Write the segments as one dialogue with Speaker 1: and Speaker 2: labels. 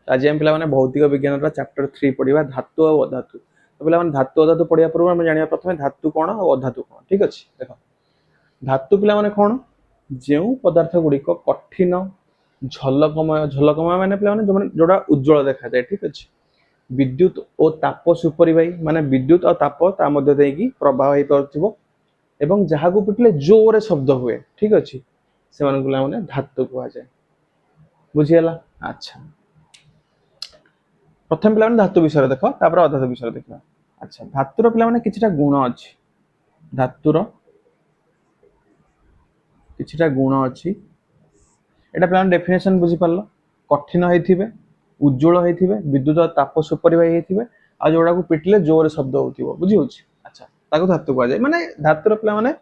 Speaker 1: आज हम पे भौतिक विज्ञान चैप्टर 3 पढ़ा धातु और अधातु। तो पे धातु अधातु पढ़ा पूर्व आम जाना प्रथम धातु कौन और अधातु कौन। ठीक अच्छे देख धातु पे कौन जो पदार्थ गुड़िक कठिन झलकमय झलकमय माने पे जो जोड़ा उज्जवल देखा जाए। ठीक अच्छे विद्युत और ताप सुपरिवाही माने विद्युत और ताप ता मध्य देकी प्रवाह हो पारथिबो एवं जहाँ को पिटिले जोरे शब्द हुए। ठीक अच्छे से माने धातु कहा जाए। बुझीगला। अच्छा प्रथम पे धातु विषय देख तापर अधातु विषय देखा। अच्छा धातुर पे किछिटा गुण अच्छी धातुर किछिटा गुण अच्छी एटा पे डेफिनेशन बुझी पारल कठिन होइथिबे उज्जवल होइथिबे विद्युत और ताप सुपरिवाही होइथिबे आ जोड़ा को पिटिले जोरे शब्द होतिबो। बुझी होछि। अच्छा ताको धातु कहा जाए माने धातुर पे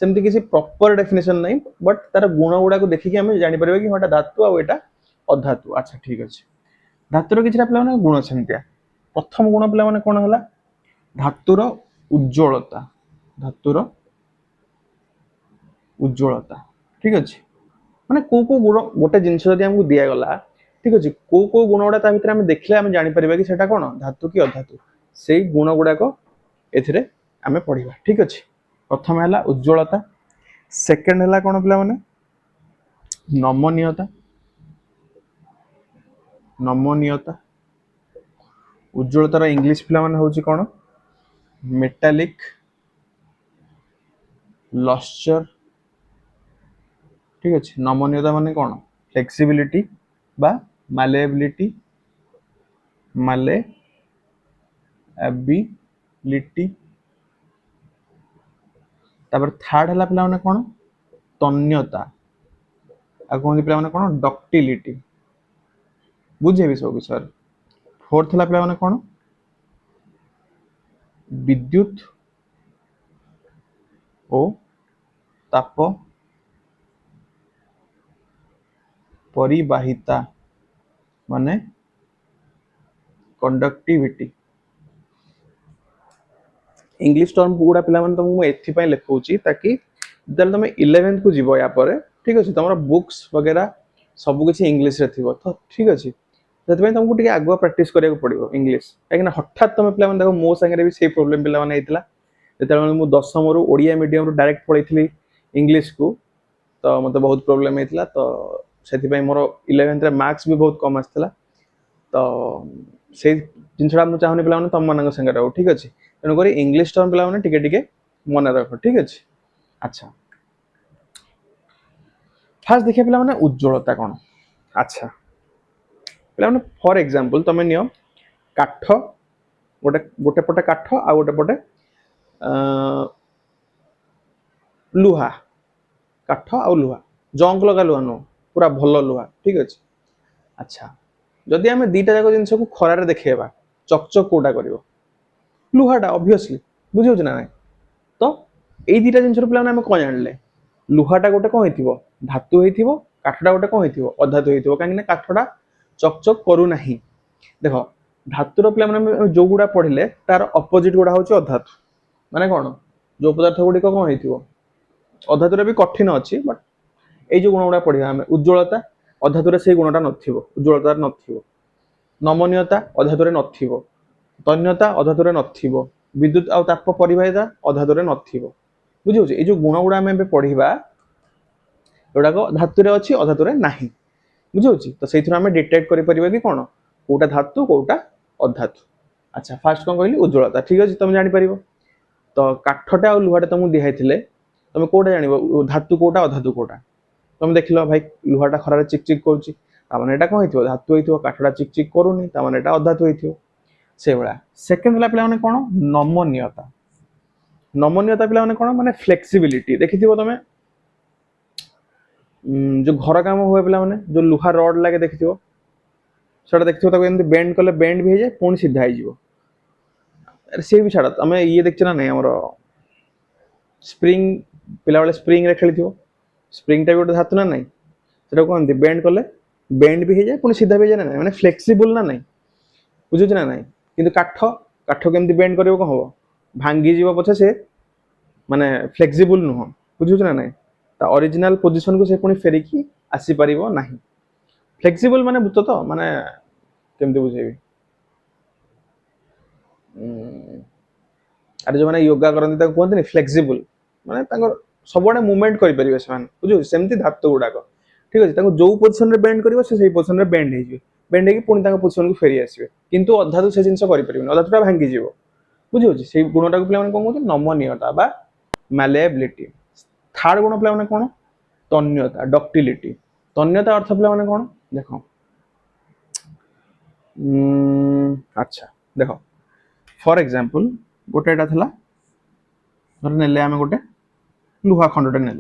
Speaker 1: सेमती किसी प्रॉपर डेफिनेशन नहीं बट तार गुण गुड़ा को देखिए आम जानी परिबा कि एटा धातु आ एटा अधातु। अच्छा ठीक अच्छे धातुर किछिटा पे गुण सेमतिया प्रथम गुण पे कौन है धातुर उज्ज्वलता धातुर उज्ज्वलता। ठीक अच्छे माने को गुण गोटे जिनस जदि हमको दिया गला ठीक अच्छे को गुण गुड़ा ता भीतर देखले आम जानी परिबा कि सेटा कौन धातु कि अधातु से गुण गुड़ाक एथिरे आमे पढ़िबा। ठीक अच्छे प्रथम है उज्ज्वलता सेकेंड है कौन पे नमनीयता नमनीयता उज्ज्वलतार इंग्लिश पे हूँ कौन मेटालिक लस्चर। ठीक अच्छे नमनीयता माने कौन फ्लेक्सिबिलिटी बा मालेबिलिटी मालेबिलिटी। तापर थर्ड है पे कौन तन्यता आ कहते पे कौन डक्टिलिटी। बुझे भी सब विषय। फोर्थ है पे कौन विद्युत ओ ताप परिबाहिता माने कंडक्टिविटी। इंग्लिश टर्म गुड़ा पे तुमको एथपाई लिखाऊँ ताकि जब तुम 11th को जीव या पर ठीक अच्छे तुम बुक्स वगैरह सबकि इंग्लिश थी तो ठीक अच्छे से तुमको टे आगुआ प्राक्ट कराया पड़ो इंग्लिश कहीं हठात तुम पे देख मो सागर भी से प्रोब्लेम पे जो मुझे 10th ओडिया मीडियम रू डायरेक्ट पढ़ी इंग्लिश को तो मत बहुत प्रोब्लेम होता तो से मोर 11th मार्क्स भी बहुत कम आसाला तो से जिनसा मुझे चाहूनी पे तुम मान सागर हो। ठीक अच्छे तेणुक इंग्लिश टर्म पे टे मन रख। ठीक अच्छे अच्छा फास्ट देखिए पे उज्ज्वलता कौन। अच्छा पे फॉर एग्जांपल तुम नियो काठ गोटे गोटे पटे काठ आ गोटे पटे लुहा काठ आ लुहा जंक लगा लुहा नुह पूरा भल लुहा। ठीक अच्छे अच्छा जदि आम दीटा जाक जिन को खरारे देखा चकचक कौटा कर लुहाटा ऑब्वियसली बुझे ना ना तो ये दीटा जिन पे कौन जाने लुहाटा गोटे कौन हो धातु हो काठटा गोटे कौन हो अधातु हो कहीं काठटा चकचक करूना। देख धातुर पे जो गुड़ा पढ़ले तार अपोजिट गुड़ा हूँ अधातु माने कौन जो पदार्थ गुड़िक कौन हो अधातुरे भी कठिन अच्छी बट ये जो गुण गुड़ा पढ़ा आम उज्ज्वलता अधातुरे से गुणटा उज्ज्वलता नथिबो नमनीयता अधातुरे नथिबो तन्यता अधातुरे नथिबो विद्युत आ ताप परिबाहिता अधातुरे नथिबो। बुझे ये जो गुण गुड़ा आम पढ़ा जोड़ाक धातुरे अच्छी अधातुरे नाही। बुझे तो से आम डिटेक्ट करें कि कौन कौटा धातु कौटा अधातु। अच्छा फास्ट कौन कहली उज्ज्वलता। ठीक अच्छे तुम जापर तो काठटा आ लुहाटा तुमको दिखाई तुम कौटा जान धातु कौटा अधातु कौटा तुम देख लो भाई लुहाटा खरार चिकचिक करा कौन हो धातु हो काठटा चिकचिक करूनी यहाँ अधातु हो से भाया। सेकेंड है पे कौन नमनीयता नमनीयता पे कौन माने फ्लेक्सिबिलिटी देखी तुम जो घर काम हुए पे जो लुहा रड लगे देखी से देखिए बेंड कले बेंड भी हो जाए पुणी सीधा हो सी भी छाड़ आम ये देखते ना नहीं स्प्रिंग पिला स्प्रिंग रे खेली स्प्रिंगटा भी गोटे धातु ना नहीं से कहते बेंड कले बेंड भी हो जाए पुणी सीधा भी जाए ना मैंने फ्लेक्सिबल ना नहीं बुझे ना नहीं कि काठ काठ केमती बेंड कर कौन हम भांगी पछे से माने फ्लेक्सिबल नुह बुझे ना नहीं ओरिजिनल पोजिशन को से पुणी फेरिकी आसीपर ना फ्लेक्सिबल माने बुझ तो माने केमती बुझेबी अरे जो मैंने योगा करती कहते फ्लेक्सिबल माने सबुआडे मुवमेंट करेंगे से बुझे सेमती धातु गुड़ाक ठीक अच्छे जो पोजिशन बेंड कर पोजिशन में बेंड हो बेंड हो पुणी पोजिशन को फेरी आसवे किंतु अधा तो से जिन अधा तो भांगी बुझे से गुणटा को पे कौन कहते नमनीयता बा मैलेबिलिटी थर्ड गुण पे कौन तन्यता डक्टिलिटी तन्यता अर्थ पे कौन देख अच्छा देख फॉर एग्जांपल गोटे ने गोटे लुहा खंडटे ने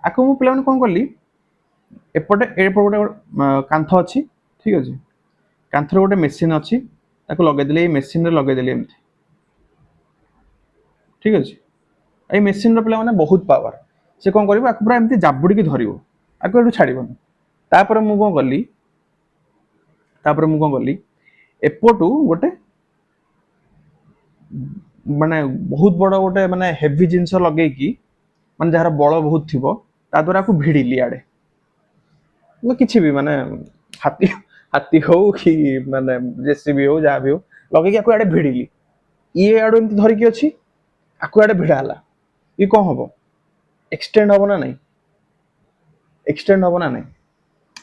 Speaker 1: आपको मुझे पे कौन कली एपटे गोटे कांथ अच्छी ठीक अच्छे कांथर गोटे मेसीन अच्छी लगेदेली मेसीन लगेदेली एमती ठीक अच्छे ये मेसीन पे बहुत पावर से कौन कर पूरा एमती जाबुड़ी धर आपको छाड़बनी तापर मुझे कौन कली एपटू गोटे माने बहुत बड़ गोटे माने हेवी जिनस लगे माने जार बल बहुत थी द्वारा आपको भिड़िली आड़े किसी भी माने हाथी हाथी हो कि माने जेसीबी हो जहाँ भी हो लगे आपको आड़े भिड़िली ये आड़े एमती धरिकी अच्छी आपको आड़े भिड़ाला ये कौन हम एक्सटेंड हम ना नहीं एक्सटेंड हम ना नहीं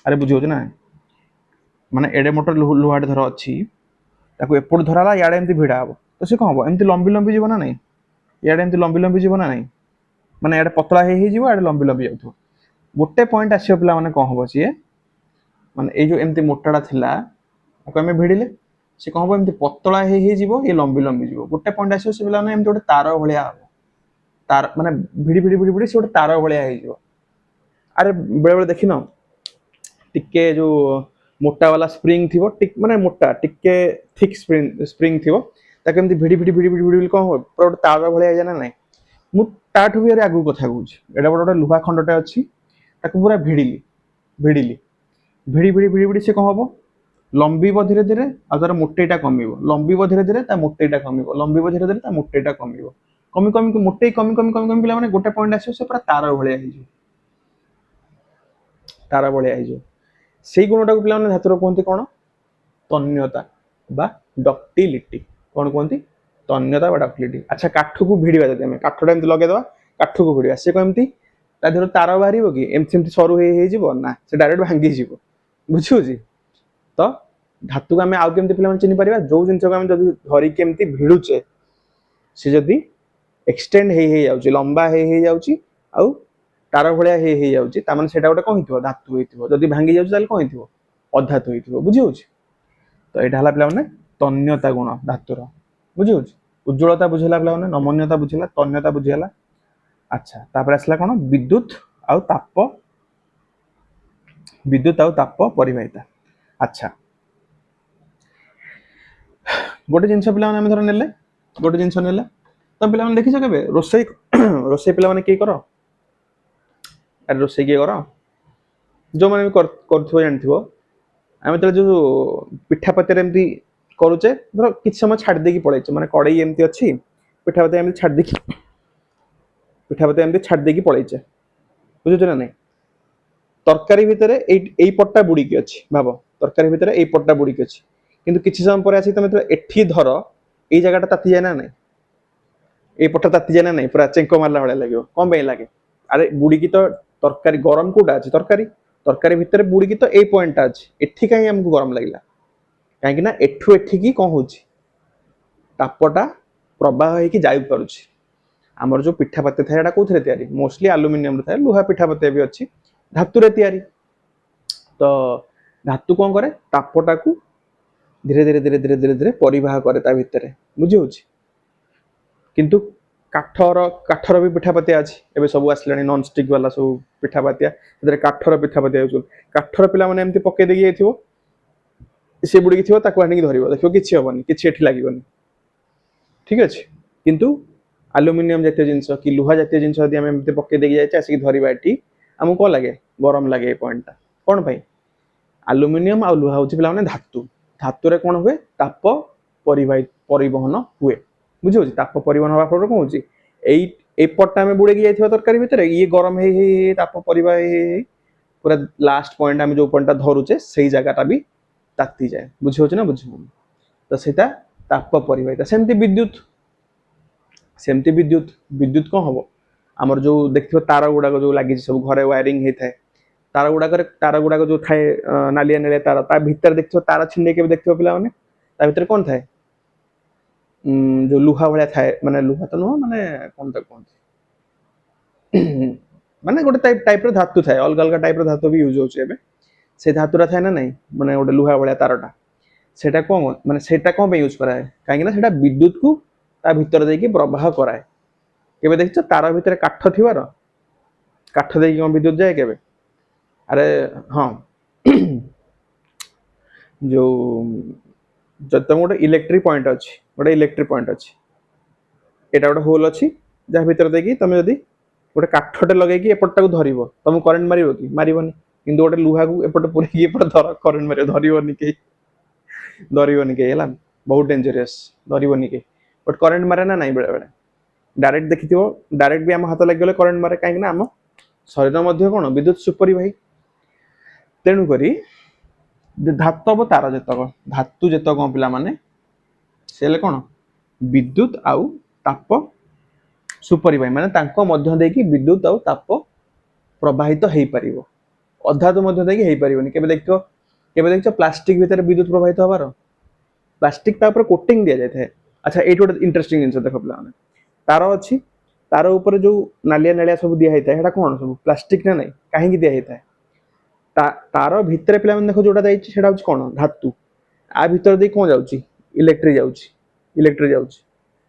Speaker 1: अरे बुझे ना माने एडे मोटर लुहाटे धर अच्छी एपट धराला इे एमती भिड़ा हम तो सी कौन हम एमती लंबी लंबी जीव ना नहीं इे एमती लंबी लंबी जीव ना नहीं माने इे पतला हो लंबी लंबी जाऊ गोटे पॉइंट आस पे मैंने कौन हम सी माने ये एमती मोटाटा थिला आम भिड़िले सी कौन हम एमती पतला ये लंबी लंबी जीव गोटे पॉइंट आस पे एमती गोटे तार भाया हम तार माने भिड़ी भिड़ी भिड़ी भिड़ी से गोटे तार भाया अरे बेले बेले देखिन टिके जो मोटा वाला स्प्रिंग थी माने मोटा टिके थिक स्प्रिंग थी एमती भिड़ी भिड़ी भिड़ी भिड़ी भिड़ी कौन हम पूरा गोटे तार भाया ना ना मुझे भी आगू कथा कहूँ एटा गोटे लुहा खंडटे अच्छी पूरा भिड़िली भिड़िली भिड़ी भिड़ी भिड़ी भिड़ी से कौन हम लंबीब धीरे धीरे आ तार मोटेटा कम लंबीब धीरे धीरे मोटेटा कम लंबीब धीरे धीरे मोटेटा कम कमी कमी मोटे कमी कमी कमी कमी पे गोटे पॉइंट आस पूरा तार भाया तार भाया से गुणटा को पे धातुर कहते कौन तन्यता बा डक्टिलिटी कौन कहते तन्यता बा डक्टिलिटी अच्छा काठ को भिड़ा जब काठटा एमती लगेदे काठ को भिड़ा सी कमती तार तार बाहर कि एमती सरू ना से डायरेक्ट भांगी बुझे तो धातु को आम आउ केमती पे चिन्ह पार जो जिन धरिकी एमती भिड़ुचे सी जदि एक्सटेंड हो लंबा हो तार भाया हो से गोटे कौन हो धातु हो जदि भांगी जाए कौन हो अधातु हो बुझे तो यहाँ पे तन्यता गुण धातुर बुझे उज्ज्वलता बुझेला पे नमनीयता बुझेला तन्यता बुझेला अच्छा तापर आसला कौन विद्युत आउ ताप परिवाहिता अच्छा गोटे जिन पे धर ने गोटे जिन ने तुम पे देखी के रोसई रोसई पे किए कर अरे रोसई किए कर जो मैंने जानव आम जो पिठापति एमती करुचे धर कि समय छाड़ देकी पलैचे माने कड़ई एमती अच्छी पिठापति एमती छाड़ देकी पिठापति एमती छाड़ देकी पलैचे बुझे ना नहीं तरकारी भितर यही पट्टा बुड़ीकी अच्छी भाव तरकारी भितर यही पट्टा बुड़ीकी अच्छी किंतु किसी समय पर आसी तुम एठी धर ये जगह ताती जाए ना नहीं ये पट्टा ताती जाए ना नहीं पूरा चेंक मारला भाया लगे कौन पे लगे अरे बुड़ीकी तो तरकारी गरम कोटा अच्छे तरकारी तरकारी भितर बुड़ीकी तो यही पॉइंट अच्छे एठी कहीं आमको गरम लगे कहीं एठू एठिकी कौन हो तापटा प्रवाह होगी जापर आमर जो पिठापति थाए कौन तैयारी मोस्टली आलुमिनियम थाए लुहा पिठापति भी अच्छी धातुरे तैयारी तो धातु कौन करे तापटा को धीरे धीरे धीरे धीरे धीरे धीरे परिवाह करे भितर बुझे किंतु काठर भी पिठापतिया अच्छी एवं सब आसला नॉन स्टिक वाला सब पिठापतिया काठर पिठापतिया काठर पे पकई देगी सी बुड़ी थी आनिक धर देखो किसी हेनी कि लगे ठीक अच्छे किंतु आलुमिनियम जातीय जिनस कि लुहा जातीय जिनस एमती पकई देगी जाए आसिक धरवा ये आमको कौन लगे गरम लगे ये पॉइंटा कौन पाई आलुमिनियम आ लुहा हूँ पे धातु धातुरे कौन हुए ताप परिवहन हुए बुझे ताप परिवहन हवा फल कौन हो पट्टा में बुड़े जाइए तरकारी भितर ये गरम ताप परिवाह पूरा लास्ट पॉइंट आम जो पॉइंटा धरुचे से जगहटा भी ताती जाए बुझे ना बुझे तो सेटा ताप परिवाहिता सेमती विद्युत विद्युत कौन हम आमर जो देखिए तार गुड़ाक जो लगी सब घरे वायरिंग होता है तार गुड़ाक जो थाए नालिया नालिया तार ता भीतर देखिए तार छिंडे के देखिए पिला माने ता भीतर कौन थाए जो लुहा भाया थाए माने लुहा तो नुह माने कौन तक कौन माने गोटे टाइप धातु थाए अलग अलग टाइप धातु भी यूज होचे एबे से धातुरा थाए ना नहीं माने गोटे लुहा भाया तारटा सेटा कौन माने सेटा कौन पे यूज कराए काहे ना सेटा विद्युत को ता भीतर देकी प्रवाह कराए केबे देखछ तार भीतर काठ थिवार काठ देकी कौन विद्युत जाए केबे अरे हाँ जो जब तुम गोटे इलेक्ट्रिक पॉइंट अच्छी गोटे इलेक्ट्रिक पॉइंट अच्छी एटा गोटे होल अच्छी जहाँ भीतर देखी तुम जदि गोटे काठटे लगे एपटा को धर तुम करेन्ट मार कि मारबनी कि गोटे लुहा को एपटे पूरे एपटे धर करेन्ट मार धरबनी कहीं धरबनी कहीं है बहुत डेंजरियस धरबनी कहीं बट करेन्ट मारे ना नहीं बेले बेले डायरेक्ट देखी डायरेक्ट भी आम हाथ लगे करेन्ट मारे कहीं आम शरीर कौन विद्युत सुपरिवाही तेणुक धातव तार जेतक धातु जेतक पिला माने से कौन विद्युत आउ ताप सुपरिवाही माने तांको मध्य देकी विद्युत आउ ताप प्रवाहित हो पारिबो अधातु मध्य देकी हो पारिबोनी केबे देखियो प्लास्टिक भीतर विद्युत प्रवाहित होबार प्लास्टिक ता ऊपर कोटिंग दिया जाय अच्छा ये गोटे इंटरेस्टिंग जिनस देख पिला माने तार अच्छी तार ऊपर जो नालिया नालिया सब दिया होता है कौन सब प्लास्टिक ना नहीं कहीं दिया होता है तार भितर पिला देख जोटा जाइए कौन धातु आ भीतर दे कौन जाऊँगी इलेक्ट्रिक जाऊँगी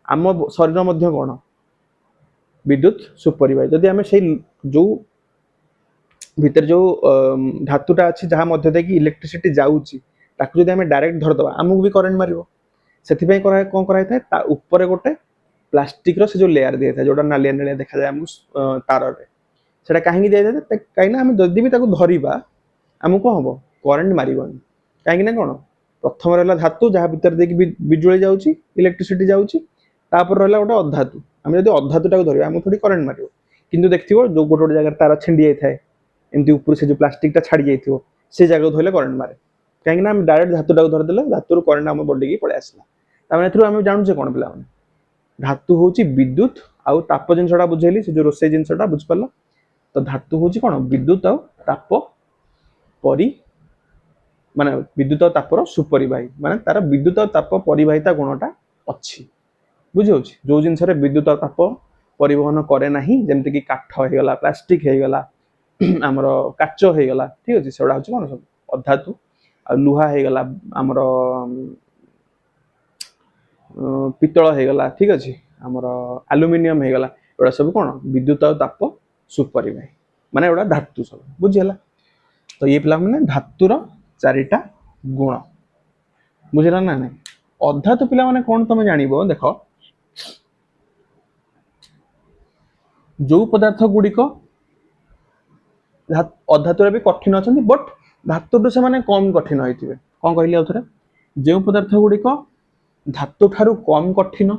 Speaker 1: आम शरीर मध्य कौन विद्युत सुपरिवाही जदि आम से जो भीतर जो धातुटा अच्छी जहाँ मध्य देखिए इलेक्ट्रिसिटी जाऊँगी ताकू जब डायरेक्ट धरदे आमको भी करेन्ट मार से कौन कराई ऊपर गोटे प्लास्टिक रो से जो लेयर दिया था जोटा नालिया नालिया देखा जाए आमको तार से कहीं दिया जाए कहीं आम जदि भी धरवा आमको कौन हम करेन्ट मारबनी कहीं कौन प्रथम रहा धातु जहाँ भीतर देखिए बिजुली जाऊँगी इलेक्ट्रिसिटी जाऊँगी तापर रहा गोटे अधातु आम जब अधातुटा धरवा आमको थोड़ी करेन्ट मार कि देखिए जो गोटे गोटे जगह तार छिंडी जाए एमती ऊपर से जो प्लास्टिकटा छाड़ी जाइए से जगह धरले करेन्ट मारे कहीं आम डायरेक्ट धातुटा धरदे धातु करेन्ट आम बॉडी की पलि आसला आम जानूचे कौन पिला धातु हूँ विद्युत आउ ताप जिनसा बुझेली से जो रोसे जिनसा बुझिपार तो धातु हूँ कौन विद्युत आउ ताप परि माने विद्युत और तापर सुपरिवाही माने तार विद्युत और ताप परिवाहिता गुणटा अच्छी बुझे जो जिनस विद्युत और ताप परिवहन करे ना जमती कि काठ हो गला प्लास्टिक हो गला आमर काच हो गला ठीक अच्छे से हूँ कौन सब अधातु आ लुहा हो गला आमर पितल हो गला ठीक अच्छे आमर एल्युमिनियम हो गला एड़ा सब कौन विद्युत और ताप सुपरिवाही माने एड़ा धातु सब बुझीगला तो ये पिला माने धातुर चारिटा गुण बुझेला ना नहीं अधातु पिला माने कौन तुम जानिबो देखो जो पदार्थ गुड़िक अधातुरे भी कठिन अच्छा बट धातु से माने कम कठिन होइथिबे कौन कहली आउथरे जो पदार्थ गुड़िक धातु ठारू कम कठिन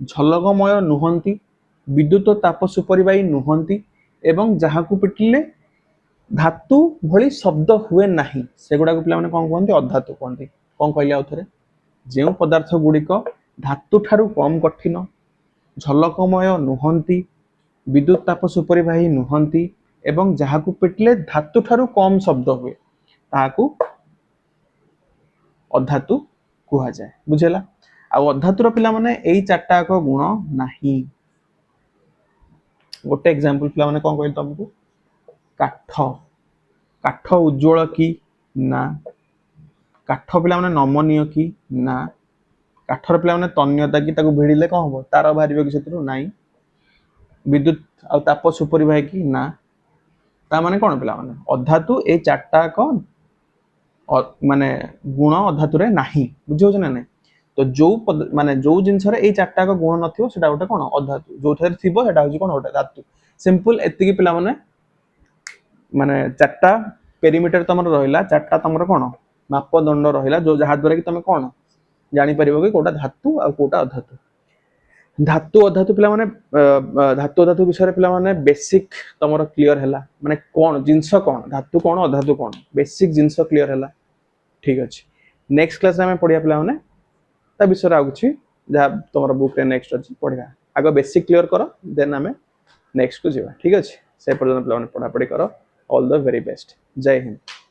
Speaker 1: झलकमय नुहंती विद्युत ताप सुपरिवाही नुहंती एवं जहाँ को पिटिले धातु भली शब्द हुए नहीं सेगुड़ा को पिला माने कौन कहते अधातु कहते कौन कहले आउथरे जो पदार्थ गुड़िक धातु ठारू कम कठिन झलकमय नुहंती विद्युत ताप सुपरिवाही नुहंती एवं जहाँ को पिटिले धातु ठारू कम शब्द हुए ताहाकू अधातु कुहा जाए बुझेला आ अधातुर पिला माने एई चारटा को गुण नाही गोटे एग्जांपल पिला माने कौन कहले तुमको काठ काठ उज्ज्वल की ना काठ पिला माने नमनीय की ना काठर पिला माने तन्यता की ताको भिड़िले कौन हम तार बाहर कि से नाई विद्युत आ ताप सुपरिवाही की ना ता माने कौन पिला माने अधातु ए चारटा कौन माने गुण अधातुरे नाही बुझे ना नहीं तो जो माने जो जिनस ए चारटा गुण नथिबो सेटा गोटे कौन अधातु जो थरे थिबो सेटा होची कौन गोटे धातु सिंपल एतिकी पिला माने माने चारटा पेरीमीटर तमर रहिला चारटा तमर कौन मापदंड रहिला जो जहा द्वारा कि तमे कौन जानि परिबो कि कोटा धातु आ कोटा अधातु धातु अधातु पिला माने धातु अधातु विषय पिला माने बेसिक तमर क्लियर हैला माने कौन जिंस कौन धातु कौन अधातु कौन बेसिक जिंस क्लियर हैला ठीक अछि नेक्स्ट क्लास में पढ़िया पे ता विषय आउ कि जहाँ तुम बुक रे नेक्स्ट अच्छी पढ़ा आग बेसिक क्लियर कर देन आम नेक्स्ट को जीवा ठीक अच्छे से पर्यटन पे पढ़ापढ़ी कर ऑल द वेरी बेस्ट जय हिंद।